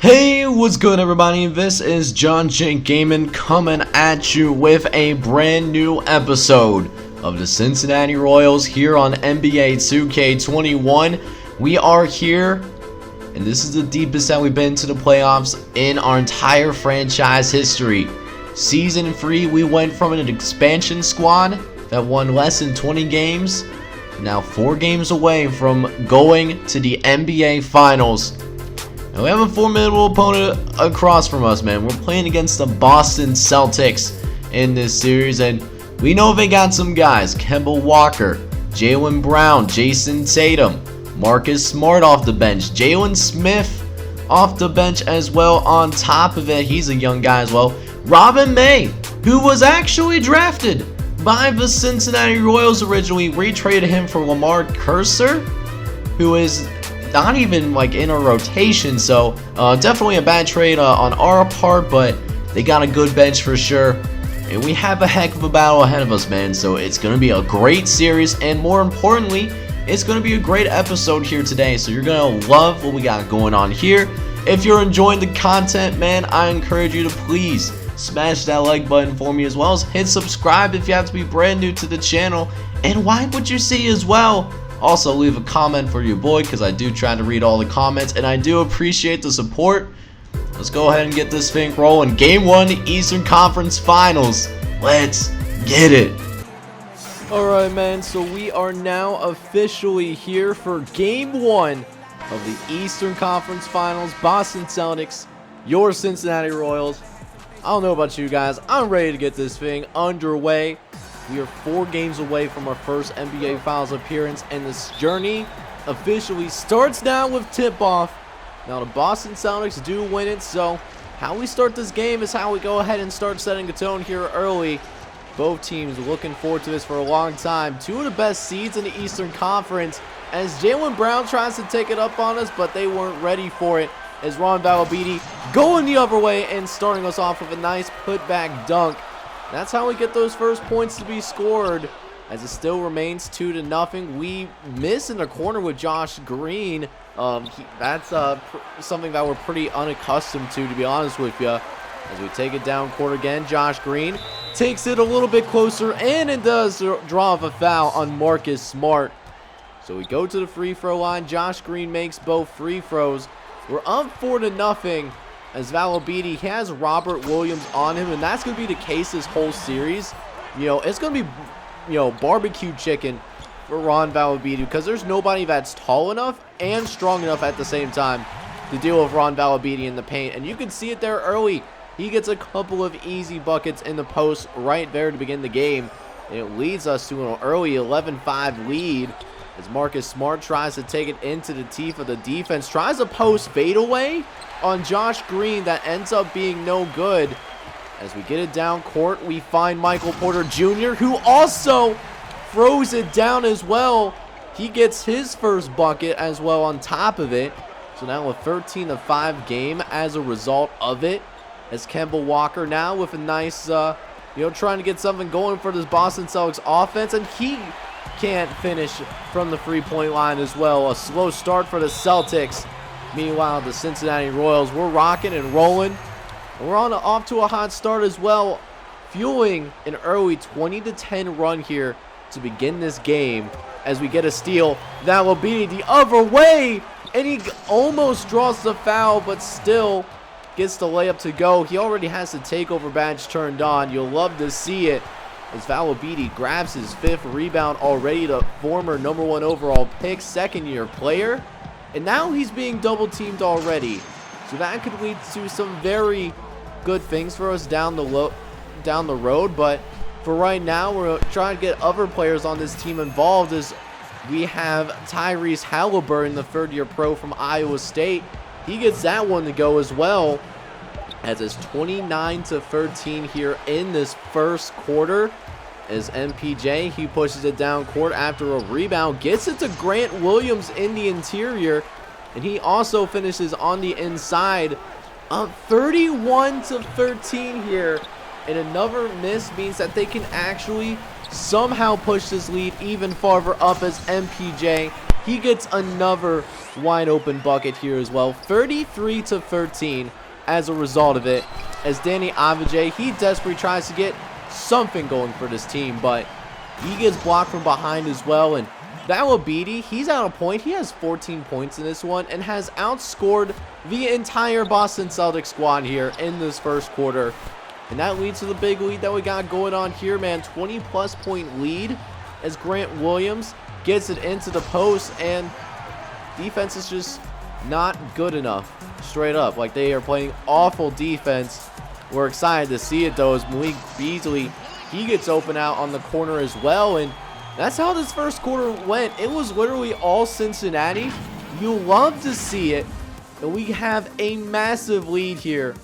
Hey, what's good everybody? This is John J Gaming coming at you with a brand new episode of the Cincinnati Royals here on NBA 2K21. We are here, and this is the deepest that we've been to the playoffs in our entire franchise history. Season 3, we went from an expansion squad that won less than 20 games, now 4 games away from going to the NBA Finals. Now we have a formidable opponent across from us, man. We're playing against the Boston Celtics in this series, and we know they got some guys. Kemba Walker, Jaylen Brown, Jason Tatum, Marcus Smart off the bench, Jalen Smith off the bench as well. On top of it, he's a young guy as well. Robin May, who was actually drafted by the Cincinnati Royals originally. We traded him for Lamar Cursor, who is not even like in a rotation, so definitely a bad trade on our part, but they got a good bench for sure, and we have a heck of a battle ahead of us, man. So it's going to be a great series, and more importantly, it's going to be a great episode here today. So you're going to love what we got going on here. If you're enjoying the content, man, I encourage you to please smash that like button for me, as well as hit subscribe if you have to be brand new to the channel, and like what you see as well. Also, leave a comment for your boy, because I do try to read all the comments, and I do appreciate the support. Let's go ahead and get this thing rolling. Game 1, Eastern Conference Finals. Let's get it. Alright, man, so we are now officially here for Game 1 of the Eastern Conference Finals. Boston Celtics, your Cincinnati Royals. I don't know about you guys. I'm ready to get this thing underway. We are 4 games away from our first NBA Finals appearance, and this journey officially starts now with tip-off. Now, the Boston Celtics do win it, so how we start this game is how we go ahead and start setting the tone here early. Both teams looking forward to this for a long time. 2 of the best seeds in the Eastern Conference, as Jaylen Brown tries to take it up on us, but they weren't ready for it, as Ron Valabidi going the other way and starting us off with a nice putback dunk. That's how we get those first points to be scored, as it still remains 2-0. We miss in the corner with Josh Green. That's something that we're pretty unaccustomed to be honest with you. As we take it down court again, Josh Green takes it a little bit closer, and it does draw a foul on Marcus Smart. So we go to the free throw line. Josh Green makes both free throws. We're up 4-0. As Valabidi has Robert Williams on him, and that's going to be the case this whole series. You know, it's going to be, barbecue chicken for Ron Valabidi, because there's nobody that's tall enough and strong enough at the same time to deal with Ron Valabidi in the paint. And you can see it there early. He gets a couple of easy buckets in the post right there to begin the game, and it leads us to an early 11-5 lead. As Marcus Smart tries to take it into the teeth of the defense, tries a post fadeaway on Josh Green that ends up being no good. As we get it down court, we find Michael Porter Jr., who also throws it down as well. He gets his first bucket as well on top of it. So now a 13-5 game as a result of it. As Kemba Walker now with a nice, trying to get something going for this Boston Celtics offense, and he can't finish from the three-point line as well. A slow start for the Celtics. Meanwhile, the Cincinnati Royals, we're rocking and rolling. We're off to a hot start as well, fueling an early 20-10 run here to begin this game. As we get a steal, that will be the other way, and he almost draws the foul, but still gets the layup to go. He already has the takeover badge turned on. You'll love to see it, as Valabidi grabs his 5th rebound already. The former #1 overall pick, second-year player. And now he's being double-teamed already. So that could lead to some very good things for us down the road. But for right now, we're trying to get other players on this team involved, as we have Tyrese Halliburton, the 3rd-year pro from Iowa State. He gets that one to go as well, as it's 29-13 here in this first quarter. As MPJ, he pushes it down court after a rebound, gets it to Grant Williams in the interior, and he also finishes on the inside. Up 31-13 here, and another miss means that they can actually somehow push this lead even farther up, as MPJ he gets another wide open bucket here as well. 33-13 as a result of it, as Danny Avdija, he desperately tries to get something going for this team, but he gets blocked from behind as well. And Valabidi, he's out of point. He has 14 points in this one and has outscored the entire Boston Celtics squad here in this first quarter. And that leads to the big lead that we got going on here, man. 20-plus point lead as Grant Williams gets it into the post, and defense is just not good enough. Straight up, like, they are playing awful defense. We're excited to see it, though, as Malik Beasley, he gets open out on the corner as well. And that's how this first quarter went. It was literally all Cincinnati. You love to see it. And we have a massive lead here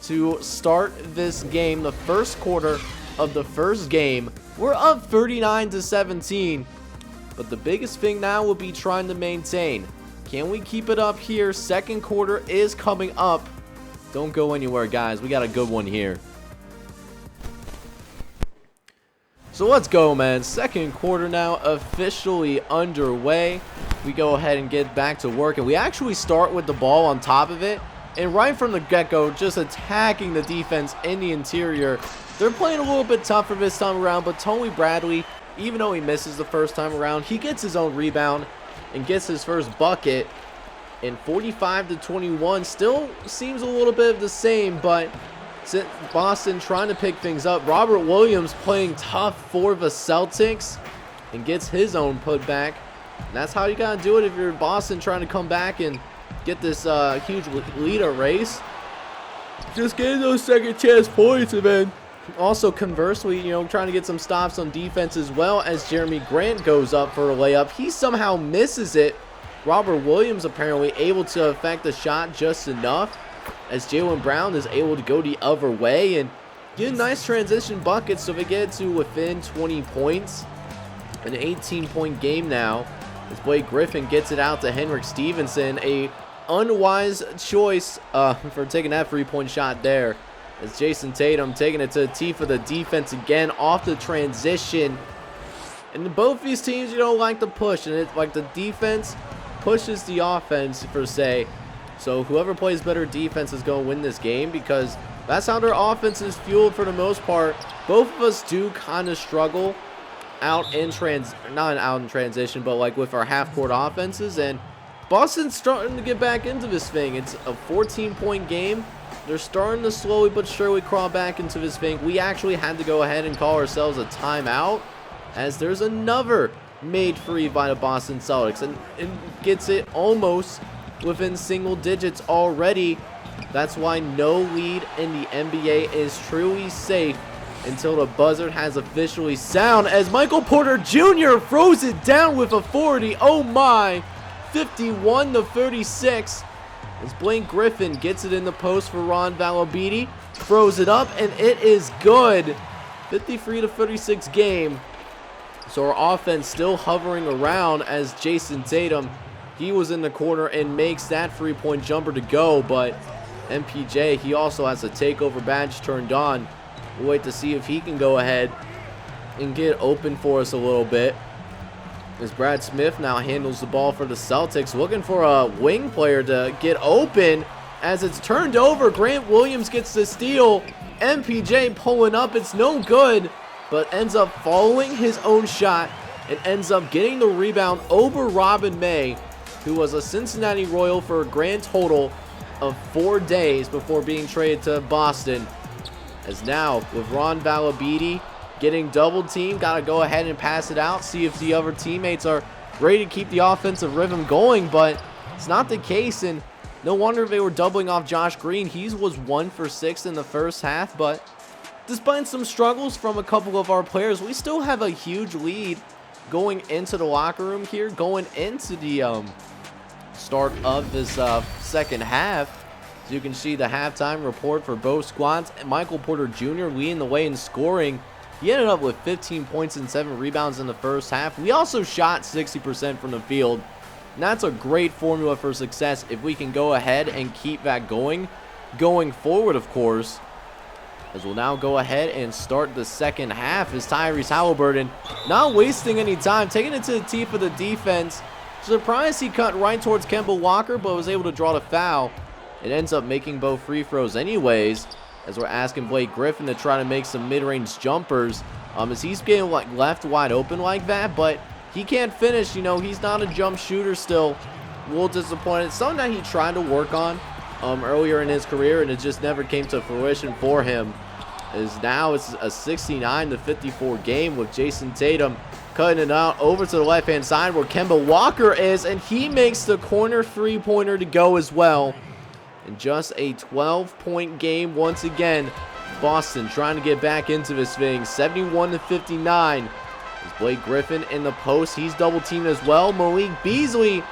to start this game, the first quarter of the first game. We're up 39-17. But the biggest thing now will be trying to maintain. Can we keep it up here? Second quarter is coming up. Don't go anywhere, guys. We got a good one here. So let's go, man. Second quarter now officially underway. We go ahead and get back to work, and we actually start with the ball on top of it. And right from the get-go, just attacking the defense in the interior. They're playing a little bit tougher this time around, but Tony Bradley, even though he misses the first time around, he gets his own rebound and gets his first bucket. And 45-21 still seems a little bit of the same, but Boston trying to pick things up. Robert Williams playing tough for the Celtics and gets his own putback. And that's how you got to do it if you're Boston trying to come back and get this huge lead race. Just getting those second chance points, and then also conversely, you know, trying to get some stops on defense as well, as Jeremy Grant goes up for a layup. He somehow misses it. Robert Williams apparently able to affect the shot just enough, as Jaylen Brown is able to go the other way and get a nice transition bucket, so they get to within 20 points. An 18-point game now, as Blake Griffin gets it out to Henrik Stevenson. A unwise choice for taking that 3-point shot there, as Jason Tatum taking it to the tee for the defense again off the transition. And both these teams, you know, like to push, and it's like the defense pushes the offense per se. So whoever plays better defense is going to win this game, because that's how their offense is fueled for the most part. Both of us do kind of struggle not in transition, but like with our half-court offenses, and Boston's starting to get back into this thing. It's a 14-point game. They're starting to slowly but surely crawl back into this thing. We actually had to go ahead and call ourselves a timeout, as there's another made free by the Boston Celtics, and it gets it almost within single digits already. That's why no lead in the NBA is truly safe until the buzzer has officially sounded, as Michael Porter Jr. throws it down with authority. Oh my, 51-36. As Blake Griffin gets it in the post for Ron Valabidi, throws it up, and it is good. 53-36 game. So our offense still hovering around, as Jason Tatum, he was in the corner and makes that 3-point jumper to go, but MPJ, he also has a takeover badge turned on. We'll wait to see if he can go ahead and get open for us a little bit, as Brad Smith now handles the ball for the Celtics, looking for a wing player to get open, as it's turned over. Grant Williams gets the steal. MPJ pulling up, it's no good, but ends up following his own shot and ends up getting the rebound over Robin May, who was a Cincinnati Royal for a grand total of 4 days before being traded to Boston. As now, with Ron Valabidi getting double teamed, got to go ahead and pass it out, see if the other teammates are ready to keep the offensive rhythm going, but it's not the case, and no wonder they were doubling off Josh Green. He was 1 for 6 in the first half, but despite some struggles from a couple of our players, we still have a huge lead going into the locker room here, going into the start of this second half. As you can see, the halftime report for both squads. Michael Porter Jr. leading the way in scoring. He ended up with 15 points and 7 rebounds in the first half. We also shot 60% from the field. And that's a great formula for success if we can go ahead and keep that going forward, of course. As we'll now go ahead and start the second half, as Tyrese Halliburton not wasting any time, taking it to the tee for the defense. Surprised he cut right towards Kemba Walker, but was able to draw the foul. It ends up making both free throws anyways, as we're asking Blake Griffin to try to make some mid-range jumpers. As he's getting like left wide open like that, but he can't finish. You know, he's not a jump shooter still. A little disappointed. It's something that he tried to work on earlier in his career, and it just never came to fruition for him. As now it's a 69-54 game with Jason Tatum cutting it out over to the left-hand side where Kemba Walker is, and he makes the corner three-pointer to go as well. And just a 12-point game once again. Boston trying to get back into this thing, 71-59. As Blake Griffin in the post, he's double-teamed as well. Malik Beasley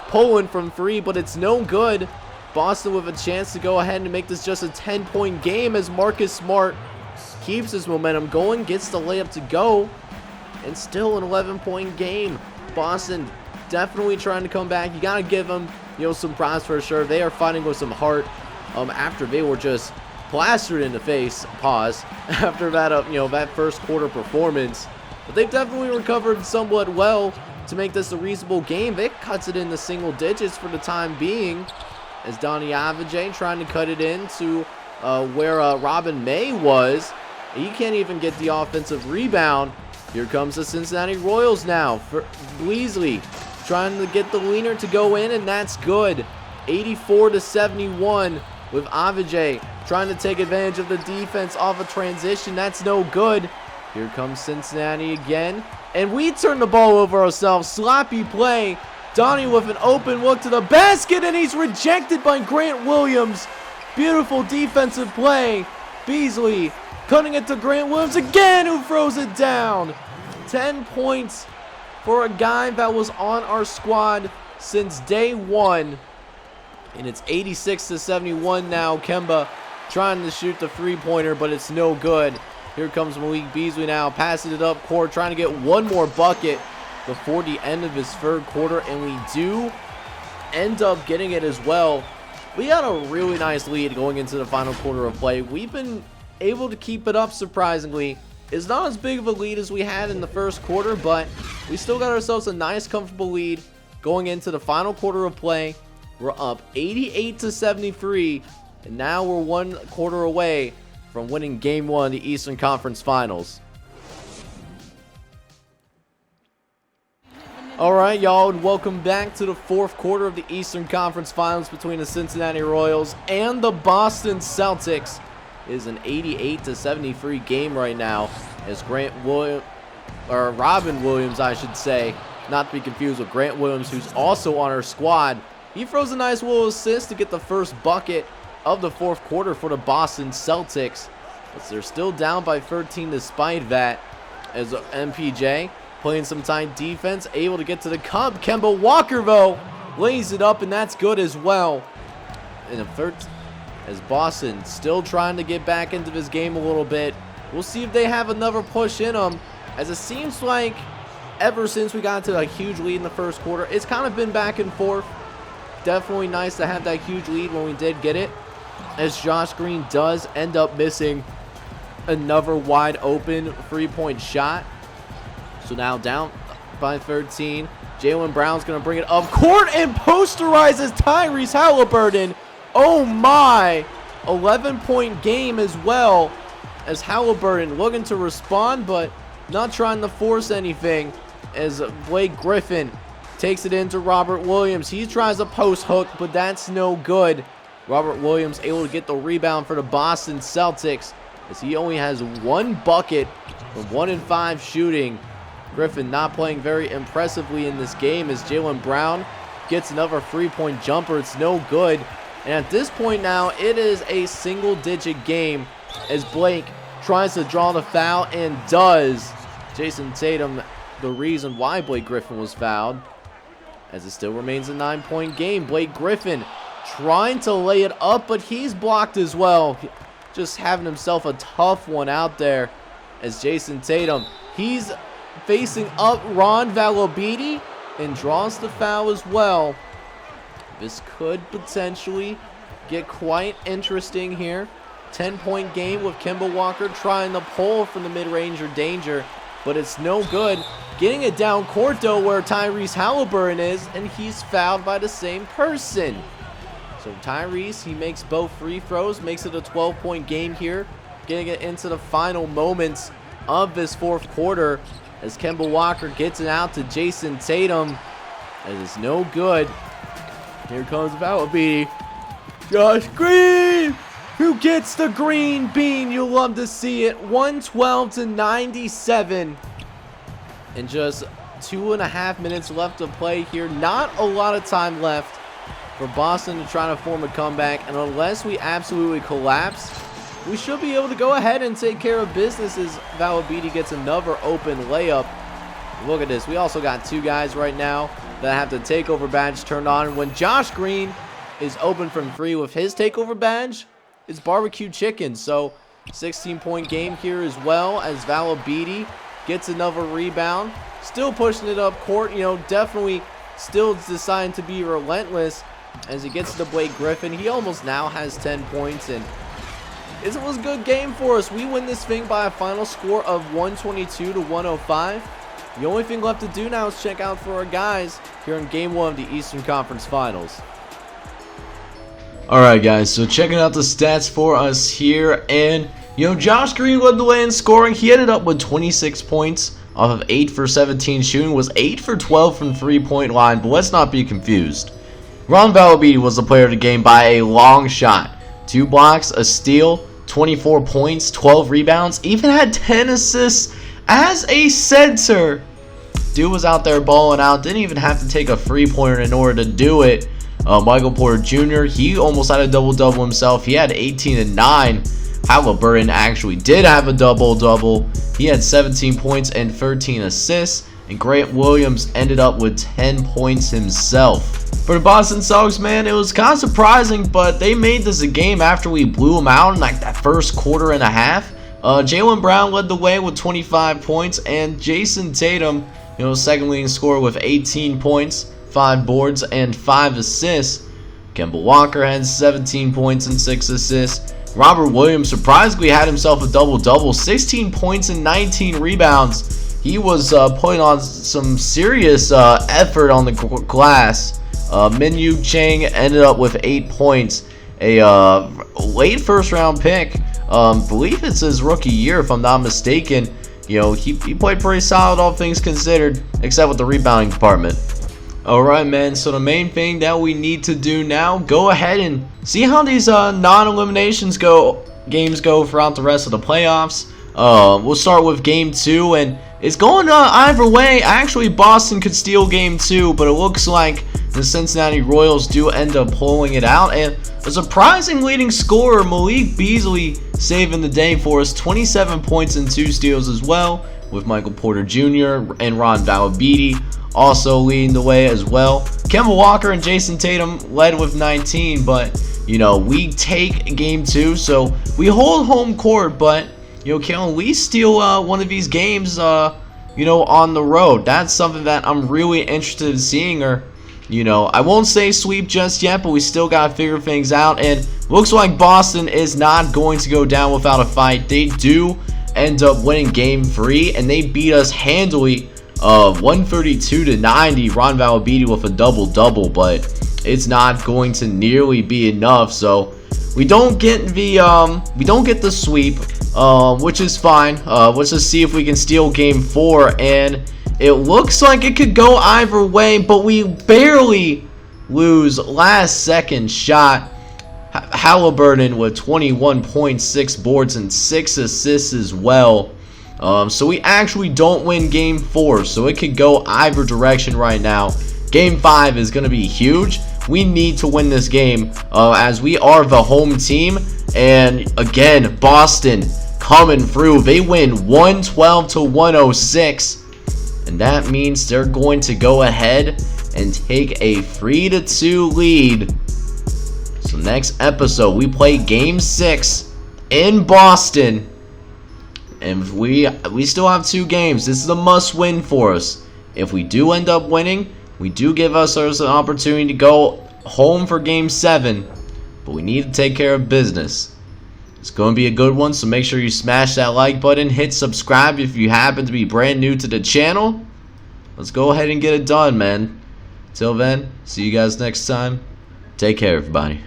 pulling from three, but it's no good. Boston with a chance to go ahead and make this just a 10-point game as Marcus Smart keeps his momentum going, gets the layup to go, and still an 11-point game. Boston definitely trying to come back. You got to give them, some props for sure. They are fighting with some heart after they were just plastered in the face, after that, that first quarter performance. But they've definitely recovered somewhat well to make this a reasonable game. They cuts it into single digits for the time being, as Donnie Avdija trying to cut it into where Robin May was. He can't even get the offensive rebound. Here comes the Cincinnati Royals now. For Beasley trying to get the leaner to go in, and that's good. 84-71 with Avdija trying to take advantage of the defense off a transition. That's no good. Here comes Cincinnati again, and we turn the ball over ourselves. Sloppy play. Donnie with an open look to the basket, and he's rejected by Grant Williams. Beautiful defensive play. Beasley cutting it to Grant Williams again, who throws it down. 10 points for a guy that was on our squad since day one. And it's 86-71 now. Kemba trying to shoot the three-pointer, but it's no good. Here comes Malik Beasley now, passing it up court, trying to get one more bucket before the end of his third quarter, and we do end up getting it as well. We had a really nice lead going into the final quarter of play. We've been able to keep it up, surprisingly. It's not as big of a lead as we had in the first quarter, but we still got ourselves a nice, comfortable lead going into the final quarter of play. We're up 88-73, and now we're one quarter away from winning Game 1 of the Eastern Conference Finals. Alright, y'all, and welcome back to the fourth quarter of the Eastern Conference Finals between the Cincinnati Royals and the Boston Celtics. It is an 88-73 game right now, as Robin Williams, I should say, not to be confused with Grant Williams, who's also on our squad. He throws a nice little assist to get the first bucket of the fourth quarter for the Boston Celtics, but they're still down by 13 despite that, as MPJ playing some tight defense, able to get to the cup. Kemba Walker, though, lays it up, and that's good as well. In the third, as Boston still trying to get back into this game a little bit. We'll see if they have another push in them, as it seems like ever since we got to a huge lead in the first quarter, it's kind of been back and forth. Definitely nice to have that huge lead when we did get it, as Josh Green does end up missing another wide open three-point shot. So now down by 13. Jaylen Brown's going to bring it up court and posterizes Tyrese Halliburton. Oh my! 11-point game as well, as Halliburton looking to respond, but not trying to force anything, as Blake Griffin takes it into Robert Williams. He tries a post hook, but that's no good. Robert Williams able to get the rebound for the Boston Celtics, as he only has one bucket from 1 in 5 shooting. Griffin not playing very impressively in this game, as Jaylen Brown gets another three-point jumper. It's no good. And at this point now, it is a single-digit game, as Blake tries to draw the foul and does. Jason Tatum, the reason why Blake Griffin was fouled, as it still remains a 9-point game. Blake Griffin trying to lay it up, but he's blocked as well. Just having himself a tough one out there, as Jason Tatum, he's facing up Ron Valobiti and draws the foul as well. This could potentially get quite interesting here. 10-point game with Kemba Walker trying to pull from the mid-range or danger, but it's no good. Getting it down court though where Tyrese Halliburton is, and he's fouled by the same person. So Tyrese, he makes both free throws, makes it a 12-point game here. Getting it into the final moments of this fourth quarter as Kemba Walker gets it out to Jason Tatum. That is no good. Here comes Valabeedi. Josh Green, who gets the green bean. You'll love to see it. 112-97. And just 2.5 minutes left to play here. Not a lot of time left for Boston to try to form a comeback. And unless we absolutely collapse, we should be able to go ahead and take care of business as Valabeedi gets another open layup. Look at this. We also got two guys right now that have the takeover badge turned on. When Josh Green is open from three with his takeover badge, it's barbecue chicken. So 16-point game here as well as Valabeedi gets another rebound. Still pushing it up court. You know, definitely still deciding to be relentless as he gets to Blake Griffin. He almost now has 10 points, and it was a good game for us. We win this thing by a final score of 122-105. The only thing left to do now is check out for our guys here in Game 1 of the Eastern Conference Finals. Alright guys, so checking out the stats for us here, and you know, Josh Green led the way in scoring. He ended up with 26 points off of 8 for 17 shooting, was 8 for 12 from 3-point line, but let's not be confused. Ron Valabeedi was the player of the game by a long shot. 2 blocks, a steal, 24 points, 12 rebounds, even had 10 assists as a center. Dude was out there balling out, didn't even have to take a three-pointer in order to do it. Michael Porter Jr., he almost had a double-double himself. He had 18 and 9. Halliburton actually did have a double-double. He had 17 points and 13 assists. And Grant Williams ended up with 10 points himself. For the Boston Celtics, man, it was kind of surprising, but they made this a game after we blew them out in like that first quarter and a half. Jaylen Brown led the way with 25 points, and Jason Tatum, you know, second leading scorer with 18 points, 5 boards, and 5 assists. Kemba Walker had 17 points and 6 assists. Robert Williams surprisingly had himself a double-double, 16 points and 19 rebounds. He was putting on some serious effort on the glass. Min-Yu Chang ended up with 8 points. A late first-round pick. Believe it's his rookie year, if I'm not mistaken. You know, he played pretty solid, all things considered, except with the rebounding department. Alright, man, so the main thing that we need to do now, go ahead and see how these non-eliminations games go throughout the rest of the playoffs. We'll start with Game 2, and it's going either way. Actually, Boston could steal Game 2, but it looks like the Cincinnati Royals do end up pulling it out. And a surprising leading scorer, Malik Beasley, saving the day for us. 27 points and 2 steals as well, with Michael Porter Jr. and Ron Valabeedi also leading the way as well. Kemba Walker and Jason Tatum led with 19, but, you know, we take Game 2, so we hold home court, but, you know, can we steal one of these games, you know, on the road? That's something that I'm really interested in seeing, or, you know, I won't say sweep just yet, but we still got to figure things out, and looks like Boston is not going to go down without a fight. They do end up winning Game 3, and they beat us handily, 132-90. Ron Valabeedi with a double-double, but it's not going to nearly be enough, so we don't get the sweep, which is fine. Let's just see if we can steal Game 4, and it looks like it could go either way, but we barely lose. Last second shot. Halliburton with 21 points, 6 boards, and 6 assists as well. So we actually don't win Game 4, so it could go either direction right now. Game 5 is going to be huge. We need to win this game as we are the home team. And again, Boston coming through. They win 112-106. And that means they're going to go ahead and take a 3-2 lead. So next episode, we play Game 6 in Boston. And we still have 2 games. This is a must-win for us. If we do end up winning, we do give ourselves an opportunity to go home for Game 7. But we need to take care of business. It's going to be a good one, so make sure you smash that like button. Hit subscribe if you happen to be brand new to the channel. let's go ahead and get it done, man. Till then, see you guys next time. Take care, everybody.